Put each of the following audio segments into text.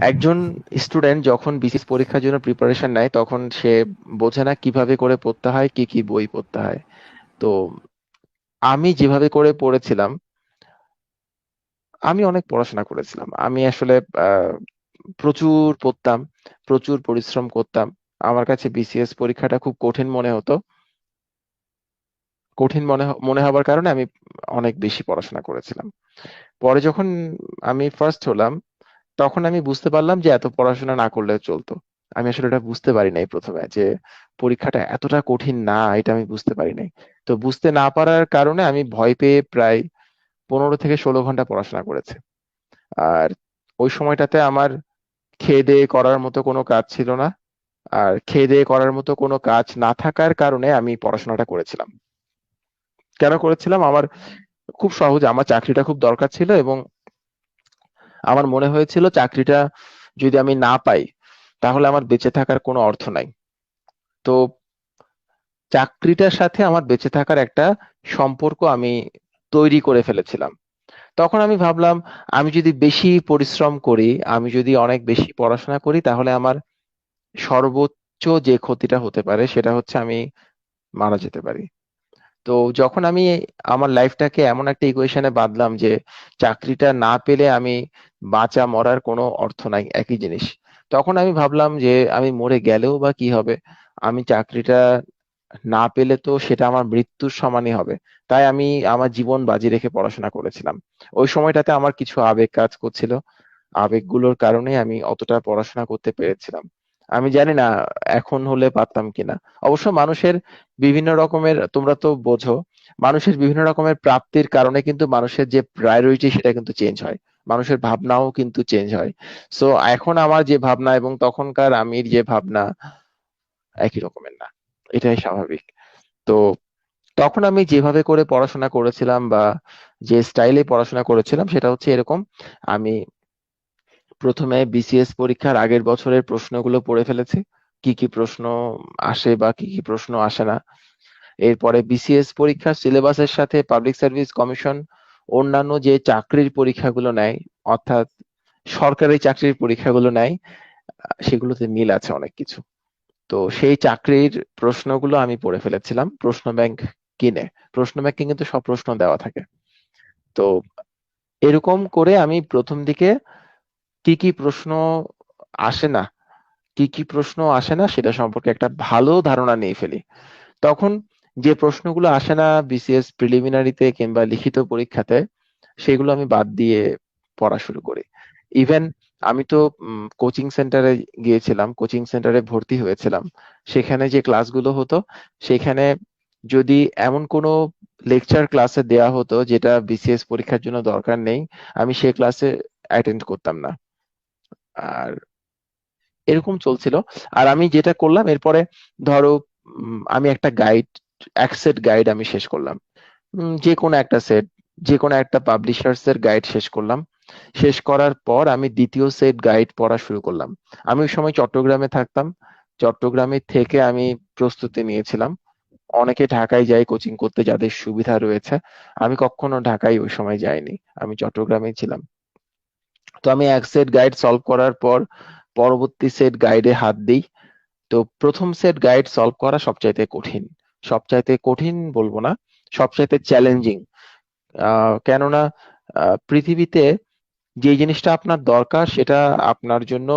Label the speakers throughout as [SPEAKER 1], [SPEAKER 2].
[SPEAKER 1] একজন স্টুডেন্ট যখন বিসিএস পরীক্ষার জন্য প্রিপারেশন নেয় তখন সে বোঝে না কিভাবে করে পড়তে হয়, কি কি বই পড়তে হয়। তো আমি যেভাবে করে পড়েছিলাম, আমি অনেক পড়াশোনা করেছিলাম। আমি আসলে আহ, প্রচুর পড়তাম, প্রচুর পরিশ্রম করতাম। আমার কাছে বিসিএস পরীক্ষাটা খুব কঠিন মনে হতো। কঠিন মনে হবার কারণে আমি অনেক বেশি পড়াশোনা করেছিলাম। পরে যখন আমি ফার্স্ট হলাম, তখন আমি বুঝতে পারলাম যে এত পড়াশোনা না করলেও চলতো। আমি আসলে এটা বুঝতে পারি নাই প্রথমে, যে পরীক্ষাটা এতটা কঠিন না, এটা আমি বুঝতে পারি নাই। তো বুঝতে না পারার কারণে আমি ভয় পেয়ে প্রায় 15 থেকে 16 ঘন্টা পড়াশোনা করেছি। আর ওই সময়টাতে আমার খেয়ে দেয়ে করার মতো কোনো কাজ ছিল না। আর খেয়ে দেয়ে করার মতো কোনো কাজ না থাকার কারণে আমি পড়াশোনাটা করেছিলাম। কেন করেছিলাম? আমার খুব সহজ, আমার চাকরিটা খুব দরকার ছিল, এবং আমার মনে হয়েছিল চাকরিটা যদি আমি না পাই তাহলে আমার বেঁচে থাকার কোনো অর্থ নাই। তো চাকরিটার সাথে আমার বেঁচে থাকার একটা সম্পর্ক আমি তৈরি করে ফেলেছিলাম। তখন আমি ভাবলাম, আমি যদি বেশি পরিশ্রম করি, আমি যদি অনেক বেশি পড়াশোনা করি, তাহলে আমার সর্বোচ্চ যে ক্ষতিটা হতে পারে সেটা হচ্ছে আমি মারা যেতে পারি। তো যখন আমি আমার লাইফটাকে এমন একটা ইকুয়েশনে বাঁধলাম যে চাকরিটা না পেলে আমি বাঁচা মরার কোনো অর্থ নাই, একই জিনিস, তখন আমি ভাবলাম যে আমি মরে গেলেও বা কি হবে, আমি চাকরিটা না পেলে তো সেটা আমার মৃত্যুর সমানই হবে। তাই আমি আমার জীবন বাজি রেখে পড়াশোনা করেছিলাম। ওই সময়টাতে আমার কিছু আবেগ কাজ করছিল, আবেগগুলোর কারণে আমি অতটা পড়াশোনা করতে পেরেছিলাম। আমি জানি না এখন হলে পারতাম কিনা। অবশ্য মানুষের বিভিন্ন রকমের, তোমরা তো বোঝো, মানুষের বিভিন্ন রকমের প্রাপ্তির কারণে কিন্তু মানুষের যে প্রায়োরিটি সেটা কিন্তু চেঞ্জ হয়। মানুষের ভাবনাও কিন্তু চেঞ্জ হয়। সো এখন আমার যে ভাবনা এবং তখনকার আমির যে ভাবনা একই রকমের না, এটাই স্বাভাবিক। তো তখন আমি যেভাবে করে পড়াশোনা করেছিলাম বা যে স্টাইলে পড়াশোনা করেছিলাম সেটা হচ্ছে এরকম। আমি প্রথমে বিসিএস পরীক্ষার আগের বছরের প্রশ্নগুলো পড়ে ফেলেছি, কি কি প্রশ্ন আসে বা কি কি প্রশ্ন আসে না। এরপরে বিসিএস পরীক্ষার সিলেবাসের সাথে পাবলিক সার্ভিস কমিশন অন্যান্য যে চাকরির পরীক্ষাগুলো নেয়, অর্থাৎ সরকারি চাকরির পরীক্ষাগুলো নেয়, সেগুলোতে মিল আছে অনেক কিছু। তো সেই চাকরির প্রশ্নগুলো আমি পড়ে ফেলেছিলাম প্রশ্ন ব্যাংক কিনে। প্রশ্ন ব্যাংকে কিন্তু সব প্রশ্ন দেওয়া থাকে। তো এরকম করে আমি প্রথম দিকে কি কি প্রশ্ন আসে না, কি কি প্রশ্ন আসে না সেটা সম্পর্কে একটা ভালো ধারণা নিয়ে ফেলি। তখন যে প্রশ্নগুলো আসে না বিসিএস প্রিলিমিনারিতে কিংবা লিখিত পরীক্ষাতে, সেগুলো আমি বাদ দিয়ে পড়া শুরু করি। ইভেন আমি তো কোচিং সেন্টারে গিয়েছিলাম, কোচিং সেন্টারে ভর্তি হয়েছিলাম। সেখানে যে ক্লাসগুলো হতো, সেখানে যদি এমন কোনো লেকচার ক্লাসে দেয়া হতো যেটা বিসিএস পরীক্ষার জন্য দরকার নেই, আমি সেই ক্লাসে অ্যাটেন্ড করতাম না। আর এরকম চলছিল। আর আমি যেটা করলাম এরপরে, ধরো আমি একটা গাইড, এক সেট গাইড আমি শেষ করলাম। যে কোনো একটা সেট, যে কোনো একটা পাবলিশার্স এর গাইড শেষ করলাম। শেষ করার পর আমি দ্বিতীয় সেট গাইড পড়া শুরু করলাম। আমি ওই সময় চট্টগ্রামে থাকতাম। চট্টগ্রামে থেকে আমি প্রস্তুতি নিয়েছিলাম। অনেকে ঢাকায় যায় কোচিং করতে, যাদের সুবিধা রয়েছে। আমি কখনো ঢাকায় ওই সময় যাইনি, আমি চট্টগ্রামেই ছিলাম। তো আমি এক সেট গাইড সলভ করার পর পরবর্তী সেট গাইডে হাত দিই। তো প্রথম সেট গাইড সলভ করা সবচাইতে কঠিন। সবচাইতে কঠিন বলবো না, সবচাইতে চ্যালেঞ্জিং। কেননা পৃথিবীতে যে জিনিসটা আপনার দরকার সেটা আপনার জন্য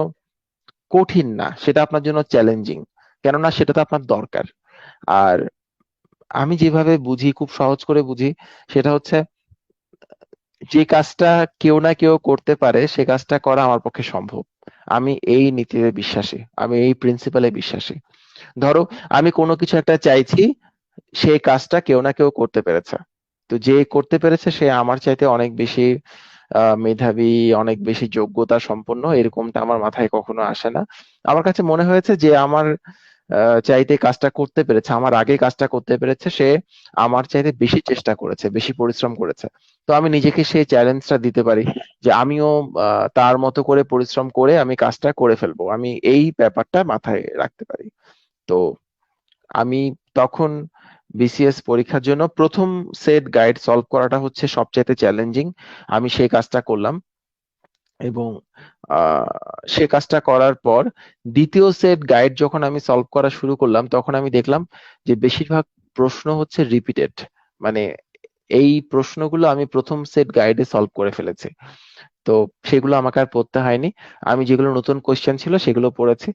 [SPEAKER 1] কঠিন না, সেটা আপনার জন্য চ্যালেঞ্জিং। কেননা সেটা তো আপনার দরকার। আর আমি যেভাবে বুঝি, খুব সহজ করে বুঝি, সেটা হচ্ছে যে কাজটা কেউ না কেউ করতে পারে সে কাজটা করা আমার পক্ষে সম্ভব। আমি এই নীতিতে বিশ্বাসী, আমি এই প্রিন্সিপালে বিশ্বাসী। ধরো আমি কোনো কিছু একটা চাইছি, সেই কাজটা কেউ না কেউ করতে পেরেছে। তো যে করতে পেরেছে সে আমার চাইতে অনেক বেশি মেধাবী, অনেক বেশি যোগ্যতা সম্পন্ন, এরকমটা আমার মাথায় কখনো আসে না। আমার কাছে মনে হয়েছে যে আমার চাইতে কাজটা করতে পেরেছে, আমার আগে কাজটা করতে পেরেছে, সে আমার চাইতে বেশি চেষ্টা করেছে, বেশি পরিশ্রম করেছে। তো আমি নিজেকে সেই চ্যালেঞ্জটা দিতে পারি যে আমিও তার মতো করে পরিশ্রম করে আমি কাজটা করে ফেলবো, আমি এই ব্যাপারটা মাথায় রাখতে পারি। তো আমি তখন বিসিএস পরীক্ষার জন্য প্রথম সেট গাইড সলভ করাটা হচ্ছে সবচেয়ে চ্যালেঞ্জিং। আমি সেই কাজটা করলাম। এবং আহ, সে কাজটা করার পর দ্বিতীয় সেট গাইড যখন আমি সলভ করা শুরু করলাম, তখন আমি দেখলাম যে বেশিরভাগ প্রশ্ন হচ্ছে রিপিটেড। মানে এই প্রশ্নগুলো আমি প্রথম সেট গাইডে সলভ করে ফেলেছি। তো সেগুলো আমাকে আর পড়তে হয়নি। আমি যেগুলো নতুন কোশ্চেন ছিল সেগুলো পড়েছি।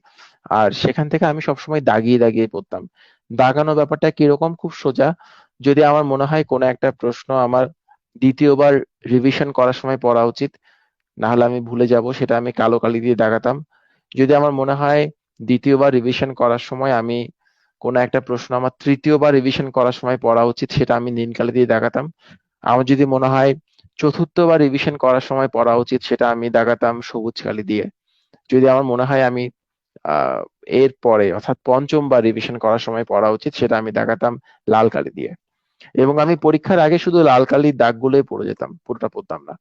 [SPEAKER 1] আর সেখান থেকে আমি সবসময় দাগিয়ে দাগিয়ে পড়তাম। দাগানো ব্যাপারটা কিরকম, খুব সোজা। যদি আমার মনে হয় কোনো একটা প্রশ্ন আমার দ্বিতীয়বার রিভিশন করার সময় পড়া উচিত, না হলে আমি ভুলে যাব, সেটা আমি কালো কালি দিয়ে দাগাতাম। যদি আমার মনে হয় দ্বিতীয়বার রিভিশন করার সময় আমি কোনো একটা প্রশ্ন আমার তৃতীয়বার রিভিশন করার সময় পড়া উচিত, সেটা আমি নীল কালি দিয়ে দাগাতাম। আমার যদি মনে হয় চতুর্থবার রিভিশন করার সময় পড়া উচিত, সেটা আমি দাগাতাম সবুজ কালি দিয়ে। যদি আমার মনে হয় আমি আহ এর পরে অর্থাৎ পঞ্চমবার রিভিশন করার সময় পড়া উচিত, সেটা আমি দাগাতাম লাল কালি দিয়ে। এবং আমি পরীক্ষার আগে শুধু লাল কালির দাগগুলোই পড়ে যেতাম, পুরোটা পড়তাম না।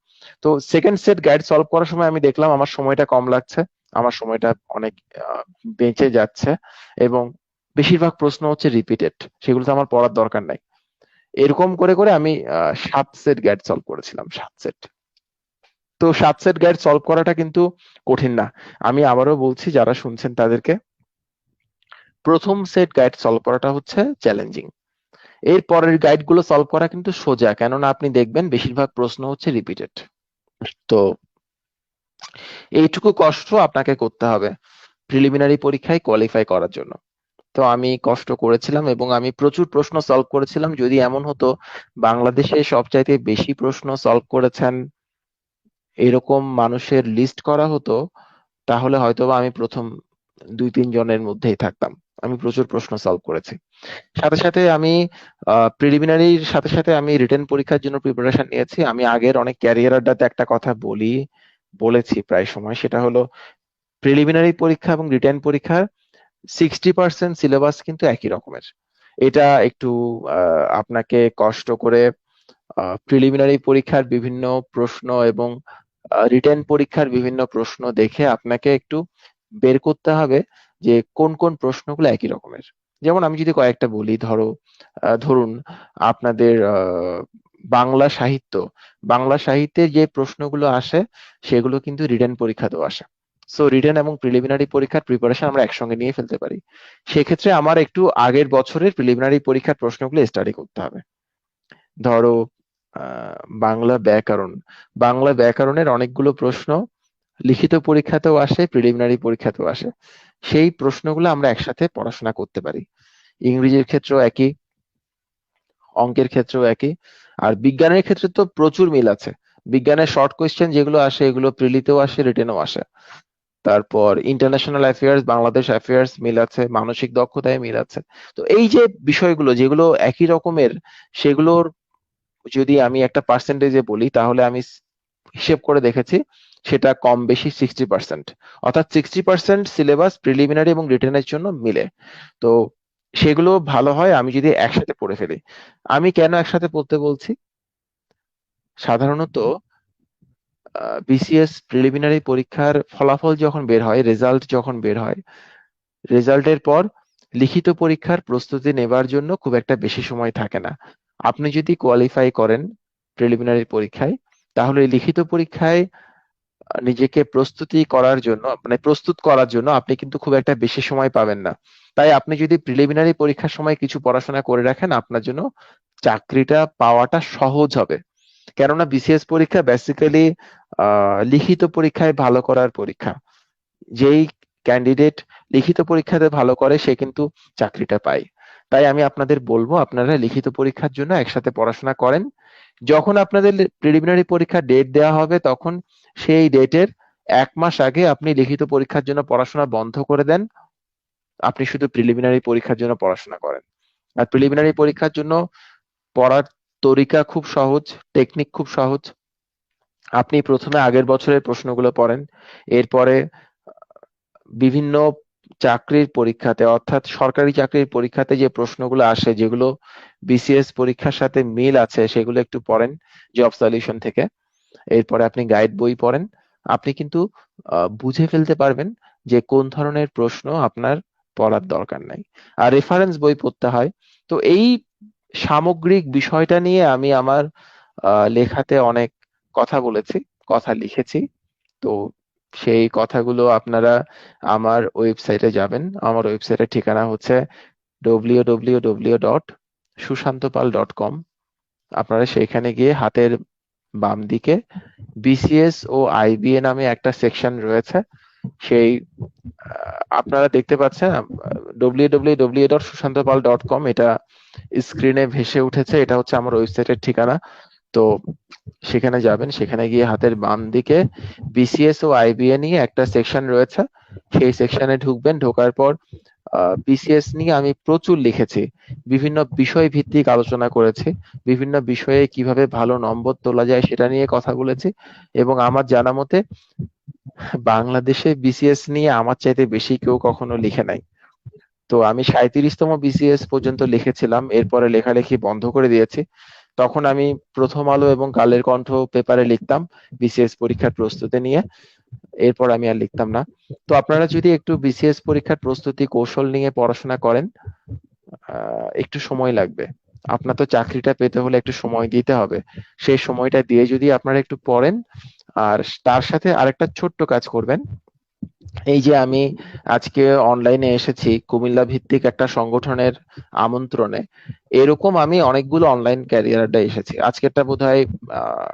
[SPEAKER 1] তো সেকেন্ড সেট গাইড সলভ করার সময় আমি দেখলাম আমার সময়টা কম লাগছে, আমার সময়টা অনেক বেঁচে যাচ্ছে। এবং বেশিরভাগ প্রশ্ন হচ্ছে রিপিটেড, সেগুলো তো আমার পড়ার দরকার নাই। এরকম করে করে আমি 7 সেট গাইড সলভ করেছিলাম, 7 সেট। তো 7 সেট গাইড সলভ করাটা কিন্তু কঠিন না। আমি আবারও বলছি যারা শুনছেন তাদেরকে, প্রথম সেট গাইড সলভ করাটা হচ্ছে চ্যালেঞ্জিং। এর পরের গাইড গুলো সলভ করা কিন্তু সোজা, কেননা আপনি দেখবেন বেশিরভাগ প্রশ্ন হচ্ছে রিপিটেড। তো এইটুকু কষ্ট আপনাকে করতে হবে প্রিলিমিনারি পরীক্ষায় কোয়ালিফাই করার জন্য। তো আমি কষ্ট করেছিলাম এবং আমি প্রচুর প্রশ্ন সলভ করেছিলাম। যদি এমন হতো বাংলাদেশে সবচাইতে বেশি প্রশ্ন সলভ করেছেন এরকম মানুষের লিস্ট করা হতো, তাহলে হয়তোবা আমি প্রথম 2-3 জনের মধ্যেই থাকতাম। আমি প্রচুর প্রশ্ন সলভ করেছি। সাথে সাথে আমি প্রিলিমিনারির সাথে সাথে আমি রিটেন পরীক্ষার জন্য প্রিপারেশন নিয়েছি। আমি আগের অনেক ক্যারিয়ার আড্ডাতে একটা কথা বলেছি প্রায় সময়, সেটা হলো প্রিলিমিনারি পরীক্ষা এবং রিটেন পরীক্ষার 60% সিলেবাস কিন্তু একই রকমের। এটা একটু আপনাকে কষ্ট করে প্রিলিমিনারি পরীক্ষার বিভিন্ন প্রশ্ন এবং রিটেন পরীক্ষার বিভিন্ন প্রশ্ন দেখে আপনাকে একটু বের করতে হবে যে কোন কোন প্রশ্নগুলো একই রকমের। যেমন আমি যদি কয়েকটা বলি, ধরুন আপনাদের বাংলা সাহিত্য, বাংলা সাহিত্যের যে প্রশ্নগুলো আসে সেগুলো কিন্তু রিটেন পরীক্ষাতেও আসে। সো রিটেন এবং প্রিলিমিনারি পরীক্ষার প্রিপারেশন আমরা একসঙ্গে নিয়ে ফেলতে পারি। সেক্ষেত্রে আমার একটু আগের বছরের প্রিলিমিনারি পরীক্ষার প্রশ্নগুলো স্টাডি করতে হবে। ধরো আহ, বাংলা ব্যাকরণ, বাংলা ব্যাকরণের অনেকগুলো প্রশ্ন লিখিত পরীক্ষাতেও আসে, প্রিলিমিনারি পরীক্ষাতেও আসে। সেই প্রশ্নগুলো আমরা একসাথে পড়াশোনা করতে পারি। ইংরেজির ক্ষেত্রেও একই, অঙ্কের ক্ষেত্রেও একই। আর বিজ্ঞানের ক্ষেত্রে তো প্রচুর মিল আছে। বিজ্ঞানের শর্ট কোয়েশ্চেন যেগুলো আসে এগুলো প্রিলিতেও আসে, রিটেনেও আসে। তারপর ইন্টারন্যাশনাল অ্যাফেয়ার্স, বাংলাদেশ অ্যাফেয়ার্স মিল আছে, মানসিক দক্ষতায় মিল আছে। তো এই যে বিষয়গুলো যেগুলো একই রকমের, সেগুলোর যদি আমি একটা পার্সেন্টেজে বলি তাহলে আমি হিসেব করে দেখেছি সেটা কম বেশি 60%। অর্থাৎ 60% সিলেবাস প্রিলিমিনারি এবং রিটেনের জন্য মিলে। তো সেগুলো ভালো হয় আমি যদি একসাথে পড়ে ফেলি। আমি কেন একসাথে পড়তে বলছি, সাধারণত বিসিএস প্রিলিমিনারি পরীক্ষার ফলাফল যখন বের হয়, রেজাল্ট যখন বের হয়, রেজাল্টের পর লিখিত পরীক্ষার প্রস্তুতি নেবার জন্য খুব একটা বেশি সময় থাকে না। আপনি যদি কোয়ালিফাই করেন প্রিলিমিনারি পরীক্ষায়, তাহলে এই লিখিত পরীক্ষায় নিজেকে প্রস্তুতি করার জন্য, মানে প্রস্তুত করার জন্য আপনি কিন্তু খুব একটা বেশি সময় পাবেন না। তাই আপনি যদি প্রিলিমিনারি পরীক্ষার সময় কিছু পড়াশোনা করে রাখেন, আপনার জন্য চাকরিটা পাওয়াটা সহজ হবে। কেননা বিসিএস পরীক্ষা বেসিক্যালি লিখিত পরীক্ষায় ভালো করার পরীক্ষা। যেই ক্যান্ডিডেট লিখিত পরীক্ষাতে ভালো করে সে কিন্তু চাকরিটা পায়। তাই আমি আপনাদের বলবো আপনারা লিখিত পরীক্ষার জন্য একসাথে পড়াশোনা করেন। যখন আপনাদের প্রিলিমিনারি পরীক্ষার ডেট দেওয়া হবে, তখন সেই ডেটের 1 মাস আগে আপনি লিখিত পরীক্ষার জন্য পড়াশোনা বন্ধ করে দেন। আপনি শুধু প্রিলিমিনারি পরীক্ষার জন্য পড়াশোনা করেন। আর প্রিলিমিনারি পরীক্ষার জন্য পড়ার তরিকা খুব সহজ, টেকনিক খুব সহজ। আপনি প্রথমে আগের বছরের প্রশ্নগুলো পড়েন, এরপরে বিভিন্ন চাকরির পরীক্ষাতে অর্থাৎ সরকারি চাকরির পরীক্ষাতে যে প্রশ্নগুলো আসে যেগুলো বিসিএস পরীক্ষার সাথে মিল আছে সেগুলো একটু পড়েন জব সলিউশন থেকে। এরপরে আপনি গাইড বই পড়েন। আপনি কিন্তু বুঝে ফেলতে পারবেন যে কোন ধরনের প্রশ্ন আপনার পড়ার দরকার নাই। আর রেফারেন্স বই পড়তে হয়। তো এই সামগ্রিক বিষয়টা নিয়ে আমি আমার লেখাতে অনেক কথা বলেছি, কথা লিখেছি। তো সেই কথাগুলো আপনারা আমার ওয়েবসাইটে যাবেন। আমার ওয়েবসাইটের ঠিকানা হচ্ছে www.sushantopal.com। আপনারা সেইখানে গিয়ে হাতের বাম দিকে বিসিএস ও আইবিএ নামে একটা সেকশন রয়েছে। সেই আপনারা দেখতে পাচ্ছেন www.sushantopal.com, এটা স্ক্রিনে ভেসে উঠেছে, এটা হচ্ছে আমার ওয়েবসাইটের ঠিকানা। তো সেখানে যাবেন, সেখানে গিয়ে হাতের বাম দিকে বিসিএস ও আইবিএ নিয়ে একটা সেকশন রয়েছে, সেই সেকশনে ঢুকবেন। ঢোকার পর বিসিএস নিয়ে আমি প্রচুর লিখেছি, বিভিন্ন বিষয় ভিত্তিক আলোচনা করেছি, বিভিন্ন বিষয়ে কিভাবে ভালো নম্বর তোলা যায় সেটা নিয়ে কথা বলেছি। এবং আমার জানা মতে বাংলাদেশে বিসিএস নিয়ে আমার চাইতে বেশি কেউ কখনো লিখে নাই। তো আমি 37তম বিসিএস পর্যন্ত লিখেছিলাম, এরপরে লেখালেখি বন্ধ করে দিয়েছি। তখন আমি প্রথম আলো এবং কালের কণ্ঠ পেপারে লিখতাম বিসিএস পরীক্ষার প্রস্তুতি নিয়ে, এরপর আমি আর লিখতাম না। তো আপনারা যদি একটু বিসিএস পরীক্ষার প্রস্তুতি কৌশল নিয়ে পড়াশোনা করেন, একটু সময় লাগবে। আপনার তো চাকরিটা পেতে হলে একটু সময় দিতে হবে। সেই সময়টা দিয়ে যদি আপনারা একটু পড়েন, আর তার সাথে আরেকটা ছোট্ট কাজ করবেন। এই যে আমি আজকে অনলাইনে এসেছি কুমিল্লা ভিত্তিক একটা সংগঠনের আমন্ত্রণে, এরকম আমি অনেকগুলো অনলাইন ক্যারিয়ার আড্ডা এসেছি। আজকেরটা বোধহয় আহ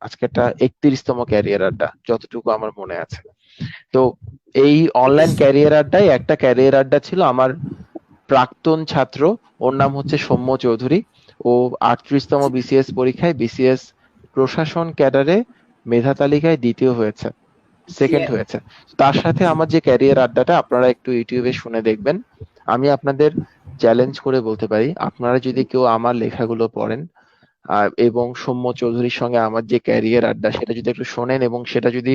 [SPEAKER 1] আজকেরটা 31তম ক্যারিয়ার আড্ডা যতটুকু আমার মনে আছে। তো এই অনলাইন ক্যারিয়ার আড্ডায় একটা ক্যারিয়ার আড্ডা ছিল আমার প্রাক্তন ছাত্র, ওর নাম হচ্ছে সৌম্য চৌধুরী। ও 38তম বিসিএস পরীক্ষায় বিসিএস প্রশাসন ক্যাডারে মেধা তালিকায় দ্বিতীয় হয়েছে, সেকেন্ড হয়েছে। তার সাথে আমার যে ক্যারিয়ার আড্ডাটা আপনারা একটু ইউটিউবে শুনে দেখবেন। আমি আপনাদের চ্যালেঞ্জ করে বলতে পারি, আপনারা যদি কেউ আমার লেখাগুলো পড়েন এবং সৌম্য চৌধুরীর সঙ্গে আমার যে ক্যারিয়ার আড্ডা সেটা যদি একটু শোনেন এবং সেটা যদি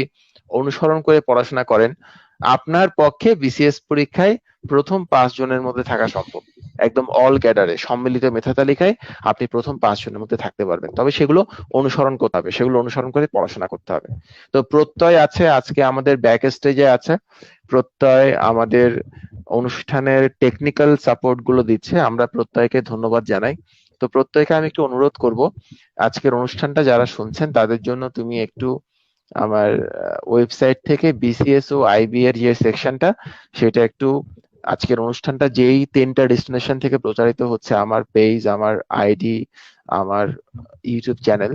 [SPEAKER 1] অনুসরণ করে পড়াশোনা করেন, আপনার পক্ষে বিসিএস পরীক্ষায় প্রথম 5 জনের মধ্যে থাকা সম্ভব। একদম অল ক্যাডারে সম্মিলিত মেধা তালিকায় আপনি প্রথম 5 জনের মধ্যে থাকতে পারবেন। তবে সেগুলো অনুসরণ করতে হবে, সেগুলো অনুসরণ করে পড়াশোনা করতে হবে। তো প্রত্যয় আছে, আজকে আমাদের ব্যাক স্টেজে আছে। প্রত্যয় আমাদের অনুষ্ঠানের টেকনিক্যাল সাপোর্ট গুলো দিচ্ছে, আমরা প্রত্যয়কে ধন্যবাদ জানাই। তো প্রত্যয়কে আমি একটু অনুরোধ করব, আজকের অনুষ্ঠানটা যারা শুনছেন তাদের জন্য তুমি একটু আমার ওয়েবসাইট থেকে বিসিএস ও আইবি এর যে সেকশনটা সেটা একটু, আজকের অনুষ্ঠানটা যেই 3টা ডেস্টিনেশন থেকে প্রচারিত হচ্ছে, আমার পেজ, আমার আইডি, আমার ইউটিউব চ্যানেল,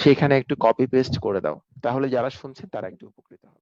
[SPEAKER 1] সেখানে একটু কপি পেস্ট করে দাও, তাহলে যারা শুনছেন তারা একটু উপকৃত হবে।